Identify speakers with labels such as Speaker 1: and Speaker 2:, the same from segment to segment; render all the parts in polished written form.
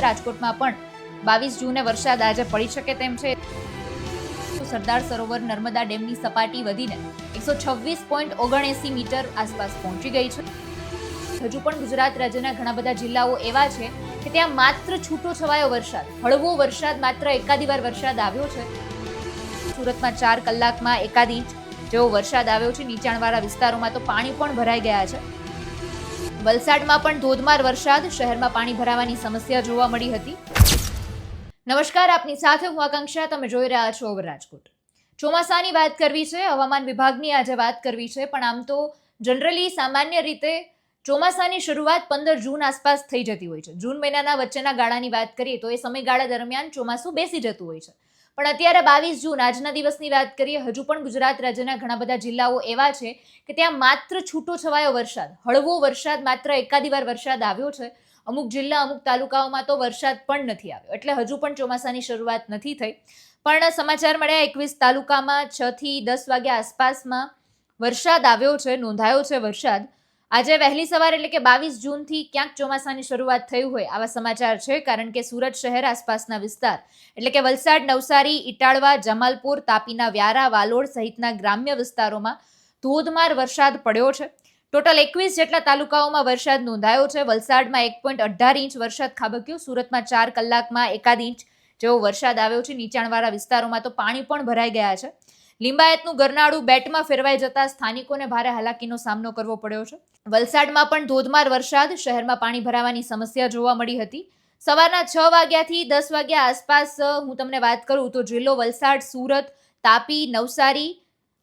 Speaker 1: રાજકોટમાં પણ 22 જૂને વરસાદ આજે પડી શકે તેમ છે. સરદાર સરોવર નર્મદા ડેમની સપાટી વધીને 126.79 મીટર આસપાસ પહોંચી ગઈ છે. હજુ પણ ગુજરાત રાજ્યના ઘણા બધા જિલ્લાઓ એવા છે કે ત્યાં માત્ર છૂટો છવાયો વરસાદ, હળવો વરસાદ, માત્ર એકાદી વાર વરસાદ આવ્યો છે. સુરતમાં 4 કલાકમાં એકાદ ઇંચ જેવો વરસાદ આવ્યો છે. નીચાણવાળા વિસ્તારોમાં તો પાણી પણ ભરાઈ ગયા છે. વલસાડમાં પણ ધોધમાર વરસાદ, શહેરમાં પાણી ભરાવાની સમસ્યા જોવા મળી હતી. નમસ્કાર, આપની સાથે હું આકાંક્ષા, તમે જોઈ રહ્યા છો ઓવર રાજકોટ. ચોમાસાની વાત કરવી છે, હવામાન વિભાગની આજે વાત કરવી છે, પણ આમ તો જનરલી સામાન્ય રીતે ચોમાસાની શરૂઆત 15 જૂન આસપાસ થઈ જતી હોય છે. જૂન મહિનાના વચ્ચેના ગાળાની વાત કરીએ તો એ સમયગાળા દરમિયાન ચોમાસું બેસી જતું હોય છે. પણ અત્યારે 22 જૂન આજના દિવસની વાત કરીએ, હજુ પણ ગુજરાત રાજ્યના ઘણા બધા જિલ્લાઓ એવા છે કે ત્યાં માત્ર છૂટો છવાયો વરસાદ, હળવો વરસાદ, માત્ર એકાદી વાર વરસાદ આવ્યો છે. અમુક જિલ્લા, અમુક તાલુકાઓમાં તો વરસાદ પણ નથી આવ્યો, એટલે હજુ પણ ચોમાસાની શરૂઆત નથી થઈ. પણ સમાચાર મળ્યા 21 તાલુકામાં 6 થી 10 વાગ્યા આસપાસમાં વરસાદ આવ્યો છે, નોંધાયો છે વરસાદ. આજે વહેલી સવાર એટલે કે 22 જૂનથી ક્યાંક ચોમાસાની શરૂઆત થઈ હોય આવા સમાચાર છે, કારણ કે સુરત શહેર આસપાસના વિસ્તાર એટલે કે વલસાડ, નવસારી, ઇટાળવા, જમાલપુર, તાપીના વ્યારા, વાલોડ સહિતના ગ્રામ્ય વિસ્તારોમાં ધોધમાર વરસાદ પડ્યો છે. ટોટલ 21 જેટલા તાલુકાઓમાં વરસાદ નોંધાયો છે. વલસાડમાં 1.18 ઇંચ વરસાદ ખાબક્યો. સુરતમાં 4 કલાકમાં એકાદ ઇંચ જેવો વરસાદ આવ્યો છે. નીચાણવાળા વિસ્તારોમાં તો પાણી પણ ભરાઈ ગયા છે. લિંબાયતનું ગરનાળું બેટમાં ફેરવાઈ જતા સ્થાનિકોને ભારે હાલાકીનો સામનો કરવો પડ્યો છે. વલસાડમાં પણ ધોધમાર વરસાદ, શહેરમાં પાણી ભરાવાની સમસ્યા જોવા મળી હતી. સવારના 6 વાગ્યાથી 10 વાગ્યા આસપાસ હું તમને વાત કરું તો જિલ્લો વલસાડ, સુરત, તાપી, નવસારી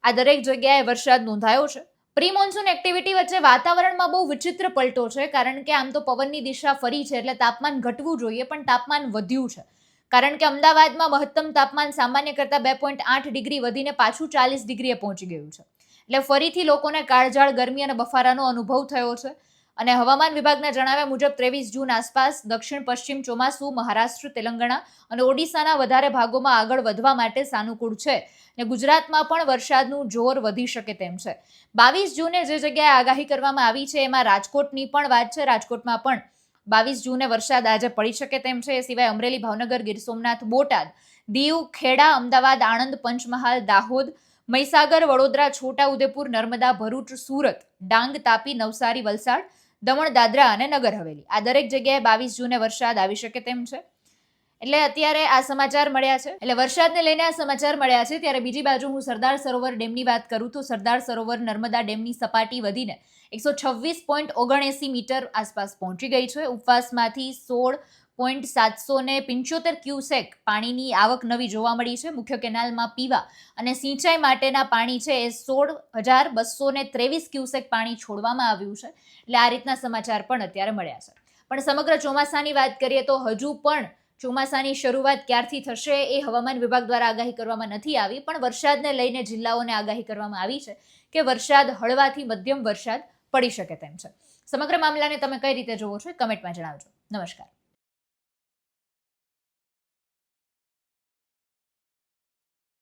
Speaker 1: આ દરેક જગ્યાએ વરસાદ નોંધાયો છે. પ્રી મોન્સૂન એક્ટિવિટી વચ્ચે વાતાવરણમાં બહુ વિચિત્ર પલટો છે, કારણ કે આમ તો પવનની દિશા ફરી છે એટલે તાપમાન ઘટવું જોઈએ, પણ તાપમાન વધ્યું છે. કારણ કે અમદાવાદમાં મહત્તમ તાપમાન સામાન્ય કરતાં 2.8 ડિગ્રી વધીને પાછું 40 ડિગ્રીએ પહોંચી ગયું છે. એટલે ફરીથી લોકોને કાળઝાળ ગરમી અને બફારાનો અનુભવ થયો છે. અને હવામાન વિભાગના જણાવ્યા મુજબ 23 જૂન આસપાસ દક્ષિણ પશ્ચિમ ચોમાસું મહારાષ્ટ્ર, તેલંગાણા અને ઓડિશાના વધારે ભાગોમાં આગળ વધવા માટે સાનુકૂળ છે. અને ગુજરાતમાં પણ વરસાદનું જોર વધી શકે તેમ છે. 22 જૂને જે જગ્યાએ આગાહી કરવામાં આવી છે એમાં રાજકોટની પણ વાત છે. રાજકોટમાં પણ 22 જૂને વરસાદ આજે પડી શકે તેમ છે. એ સિવાય અમરેલી, ભાવનગર, ગીર સોમનાથ, બોટાદ, દીવ, ખેડા, અમદાવાદ, આણંદ, પંચમહાલ, દાહોદ, મહીસાગર, વડોદરા, છોટા ઉદેપુર, નર્મદા, ભરૂચ, સુરત, ડાંગ, તાપી, નવસારી, વલસાડ, દમણ, દાદરા અને નગર હવેલી આ દરેક જગ્યાએ 22 જૂને વરસાદ આવી શકે તેમ છે. એટલે અત્યારે આ સમાચાર મળ્યા છે, એટલે વરસાદને લઈને આ સમાચાર મળ્યા છે. ત્યારે બીજી બાજુ હું સરદાર સરોવર ડેમની વાત કરું તો સરદાર સરોવર નર્મદા ડેમની સપાટી વધીને 126.79 મીટર આસપાસ પહોંચી ગઈ છે. ઉપવાસમાંથી 16.775 ક્યુસેક પાણીની આવક નવી જોવા મળી છે. મુખ્ય કેનાલમાં પીવા અને સિંચાઈ માટેના પાણી છે એ 16,223 ક્યુસેક પાણી છોડવામાં આવ્યું છે. એટલે આ રીતના સમાચાર પણ અત્યારે મળ્યા છે. પણ સમગ્ર ચોમાસાની વાત કરીએ તો હજુ પણ ચોમાસાની શરૂઆત ક્યારથી થશે એ હવામાન વિભાગ દ્વારા આગાહી કરવામાં નથી આવી, પણ વરસાદને લઈને જિલ્લાઓને આગાહી કરવામાં આવી છે કે વરસાદ હળવાથી મધ્યમ વરસાદ પડી શકે તેમ છે. સમગ્ર મામલાને તમે કઈ રીતે જોવો છો કમેન્ટમાં જણાવજો. નમસ્કાર.